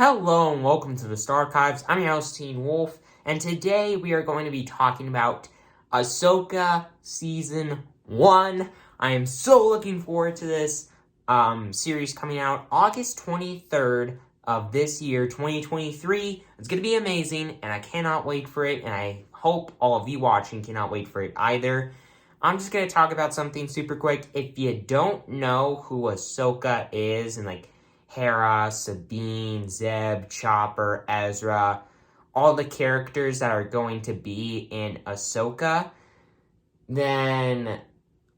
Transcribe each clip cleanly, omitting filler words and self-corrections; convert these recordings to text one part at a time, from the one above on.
Hello and welcome to the Starchives. I'm your host, Teen Wolf, and today we are going to be talking about Ahsoka Season 1. I am so looking forward to this series coming out August 23rd of this year, 2023. It's going to be amazing, and I cannot wait for it, and I hope all of you watching cannot wait for it either. I'm just going to talk about something super quick. If you don't know who Ahsoka is, and Hera, Sabine, Zeb, Chopper, Ezra, all the characters that are going to be in Ahsoka, then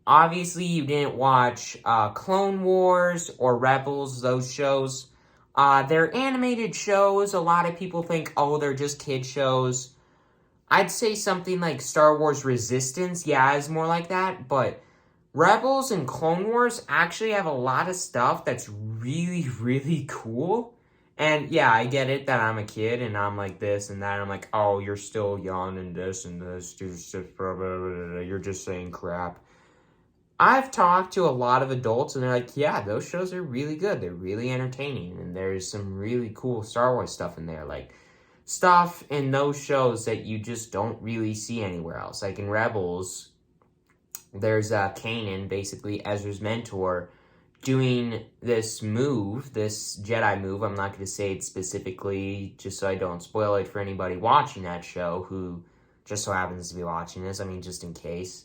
obviously you didn't watch Clone Wars or Rebels, those shows. They're animated shows. A lot of people think, oh, they're just kid shows. I'd say something like Star Wars Resistance, yeah, is more like that, but Rebels and Clone Wars actually have a lot of stuff that's really, really cool. And yeah, I get it that I'm a kid and I'm like this and that. I'm like, oh, you're still young and this and this. You're just saying crap. I've talked to a lot of adults and they're like, yeah, those shows are really good. They're really entertaining. And there's some really cool Star Wars stuff in there. Like, stuff in those shows that you just don't really see anywhere else. Like in Rebels, there's Kanan, basically Ezra's mentor, doing this move, this Jedi move. I'm not going to say it specifically just so I don't spoil it for anybody watching that show who just so happens to be watching this. I mean, just in case.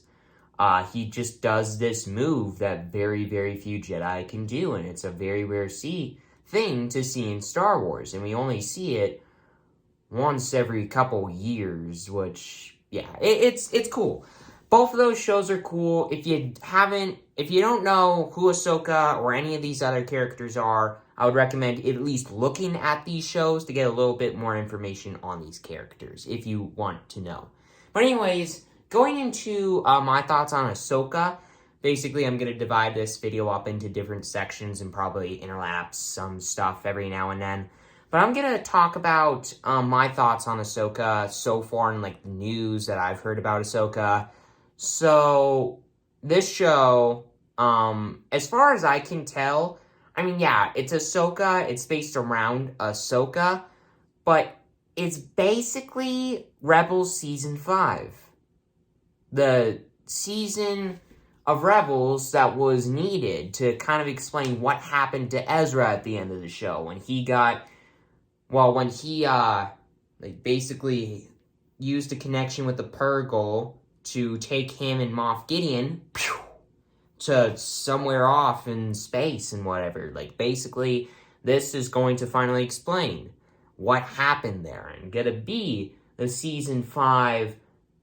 He just does this move that very, very few Jedi can do, and it's a very rare thing to see in Star Wars, and we only see it once every couple years, which, yeah, it's cool. Both of those shows are cool. If you don't know who Ahsoka or any of these other characters are, I would recommend at least looking at these shows to get a little bit more information on these characters, if you want to know. But anyways, going into my thoughts on Ahsoka, basically I'm going to divide this video up into different sections and probably interlap some stuff every now and then. But I'm going to talk about my thoughts on Ahsoka so far and the news that I've heard about Ahsoka. So, this show, as far as I can tell, I mean, yeah, it's Ahsoka, it's based around Ahsoka, but it's basically Rebels Season 5. The season of Rebels that was needed to kind of explain what happened to Ezra at the end of the show when he basically used a connection with the Purgle to take him and Moff Gideon to somewhere off in space and whatever. Basically, this is going to finally explain what happened there and gonna be the Season 5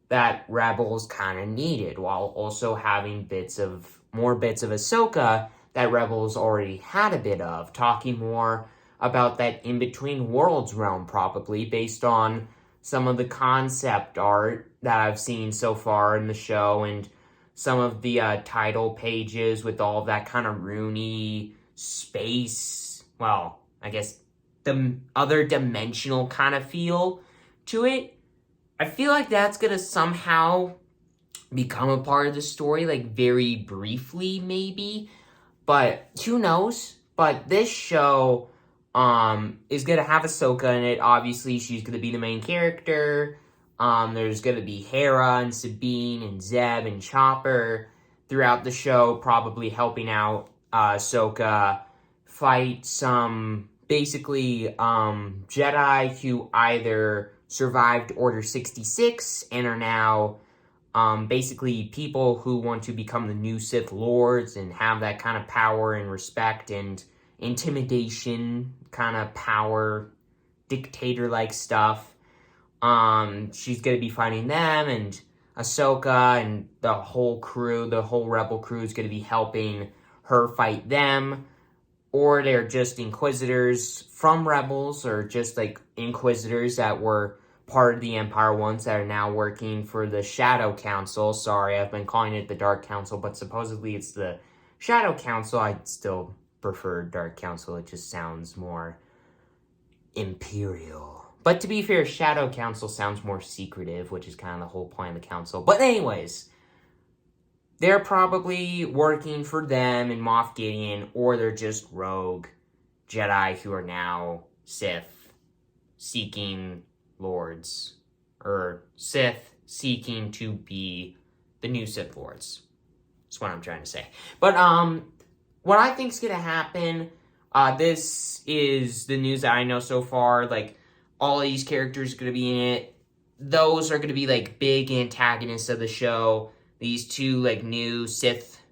that Rebels kind of needed, while also having more bits of Ahsoka that Rebels already had a bit of, talking more about that in-between worlds realm, probably, based on some of the concept art that I've seen so far in the show, and some of the title pages with all of that kind of rune-y space, well, I guess the other dimensional kind of feel to it. I feel like that's going to somehow become a part of the story, very briefly, maybe, but who knows? But this show is going to have Ahsoka in it. Obviously, she's going to be the main character. There's going to be Hera and Sabine and Zeb and Chopper throughout the show, probably helping out Ahsoka fight some, basically, Jedi who either survived Order 66 and are now basically people who want to become the new Sith Lords and have that kind of power and respect and intimidation kind of power, dictator-like stuff. She's going to be fighting them, and Ahsoka and the whole Rebel crew is going to be helping her fight them. Or they're just Inquisitors from Rebels, or just Inquisitors that were part of the Empire once that are now working for the Shadow Council. Sorry, I've been calling it the Dark Council, but supposedly it's the Shadow Council. I still prefer Dark Council. It just sounds more imperial. But to be fair, Shadow Council sounds more secretive, which is kind of the whole point of the council. But anyways, they're probably working for them and Moff Gideon, or they're just rogue Jedi who are now Sith seeking lords, or Sith seeking to be the new Sith lords. That's what I'm trying to say. But what I think is gonna happen, this is the news that I know so far. Like, all of these characters are gonna be in it. Those are gonna be like big antagonists of the show. These two like new Sith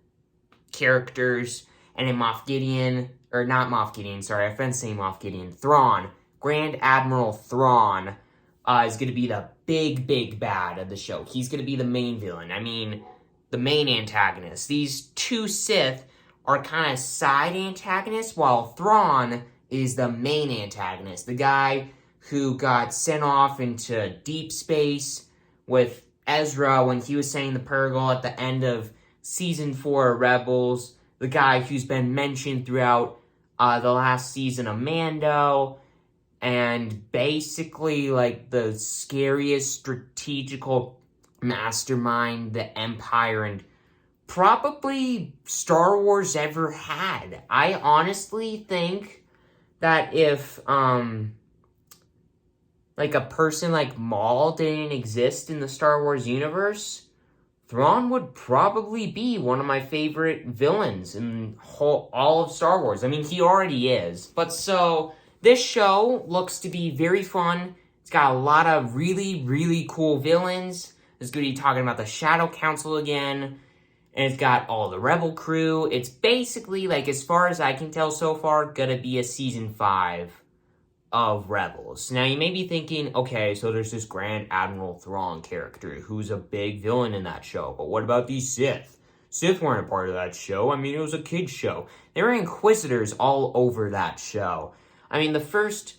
characters, and then Moff Gideon, or not Moff Gideon, sorry, I've been saying Moff Gideon, Thrawn, Grand Admiral Thrawn, is going to be the big bad of the show. He's going to be the main villain. I mean, the main antagonist. These two Sith are kind of side antagonists, while Thrawn is the main antagonist. The guy who got sent off into deep space with Ezra when he was saying the Purgle at the end of Season 4 of Rebels, the guy who's been mentioned throughout the last season of Mando, and basically like the scariest strategical mastermind the Empire and probably Star Wars ever had. I honestly think that if like a person like Maul didn't exist in the Star Wars universe, Thrawn would probably be one of my favorite villains in all of Star Wars. I mean, he already is. But so, this show looks to be very fun. It's got a lot of really cool villains. It's going to be talking about the Shadow Council again. And it's got all the Rebel crew. It's basically, like, as far as I can tell so far, going to be a Season 5 of Rebels. Now, you may be thinking, okay, so there's this Grand Admiral Thrawn character who's a big villain in that show, but what about these Sith? Sith weren't a part of that show. I mean, it was a kid's show. There were Inquisitors all over that show. I mean, the first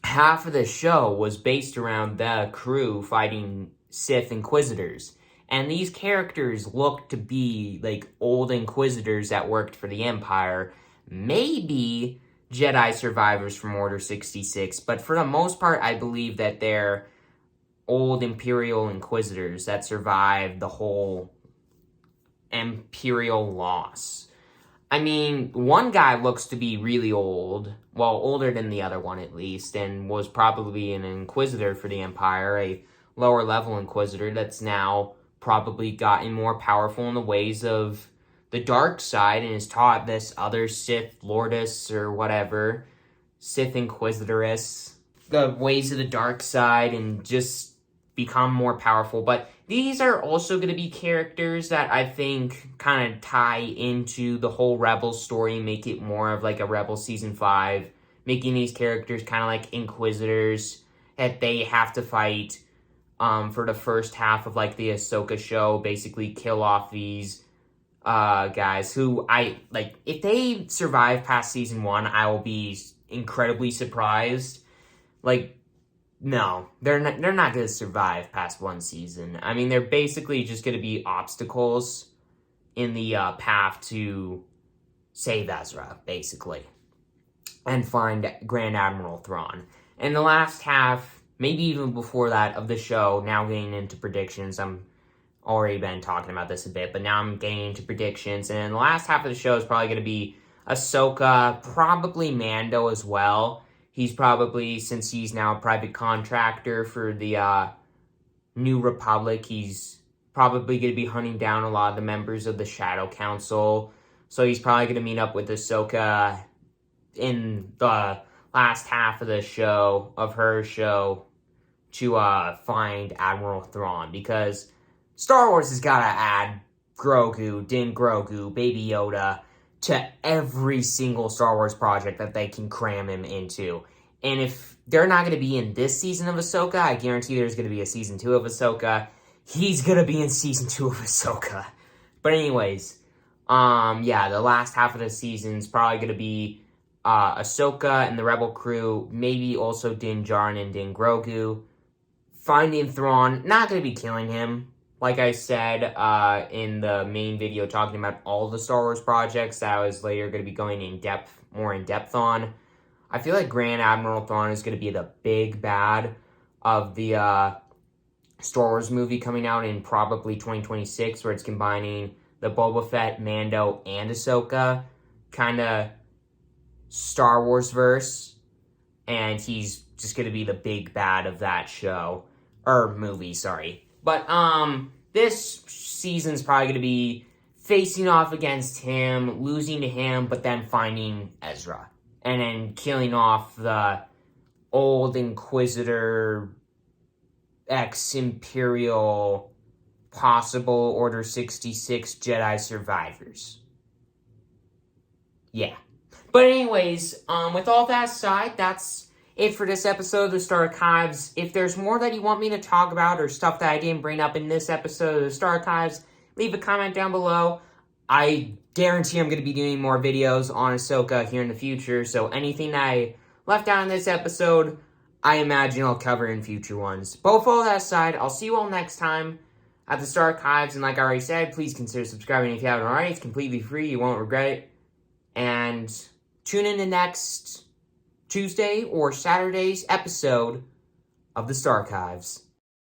half of the show was based around the crew fighting Sith Inquisitors, and these characters look to be, like, old Inquisitors that worked for the Empire. Maybe Jedi survivors from Order 66, but for the most part, I believe that they're old Imperial Inquisitors that survived the whole Imperial loss. I mean, one guy looks to be really old, well, older than the other one at least, and was probably an Inquisitor for the Empire, a lower level Inquisitor that's now probably gotten more powerful in the ways of the dark side and has taught this other Sith Lordess or whatever, Sith Inquisitoress, the ways of the dark side and just become more powerful. But these are also going to be characters that I think kind of tie into the whole Rebels story, make it more of like a Rebels Season 5, making these characters kind of like Inquisitors that they have to fight for the first half of like the Ahsoka show, basically kill off these guys who if they survive past Season 1, I will be incredibly surprised. Like, no, they're not going to survive past one season. I mean, they're basically just going to be obstacles in the path to save Ezra, basically, and find Grand Admiral Thrawn. And the last half, maybe even before that of the show, now getting into predictions, I'm already been talking about this a bit, but now I'm getting into predictions, and the last half of the show is probably going to be Ahsoka, probably Mando as well. He's probably, since he's now a private contractor for the New Republic, he's probably going to be hunting down a lot of the members of the Shadow Council, so he's probably going to meet up with Ahsoka in the last half of the show, of her show, to find Admiral Thrawn, because Star Wars has got to add Grogu, Din Grogu, Baby Yoda to every single Star Wars project that they can cram him into. And if they're not going to be in this season of Ahsoka, I guarantee there's going to be a Season 2 of Ahsoka. He's going to be in Season 2 of Ahsoka. But anyways, yeah, the last half of the season is probably going to be Ahsoka and the Rebel crew, maybe also Din Djarin and Din Grogu. Finding Thrawn, not going to be killing him. Like I said in the main video talking about all the Star Wars projects that I was later going to be going more in depth on, I feel like Grand Admiral Thrawn is going to be the big bad of the Star Wars movie coming out in probably 2026, where it's combining the Boba Fett, Mando, and Ahsoka kind of Star Wars verse. and he's just going to be the big bad of that show. Or movie, sorry. But, this season's probably going to be facing off against him, losing to him, but then finding Ezra. And then killing off the old Inquisitor, ex-Imperial, possible Order 66 Jedi survivors. Yeah. But anyways, with all that aside, that's it for this episode of the Starchives. If there's more that you want me to talk about or stuff that I didn't bring up in this episode of the Starchives, leave a comment down below. I guarantee I'm going to be doing more videos on Ahsoka here in the future, so anything that I left out in this episode, I imagine I'll cover in future ones. But with all that aside, I'll see you all next time at the Starchives, and like I already said, please consider subscribing if you haven't already. It's completely free, you won't regret it. And tune in the next Tuesday or Saturday's episode of the Starchives.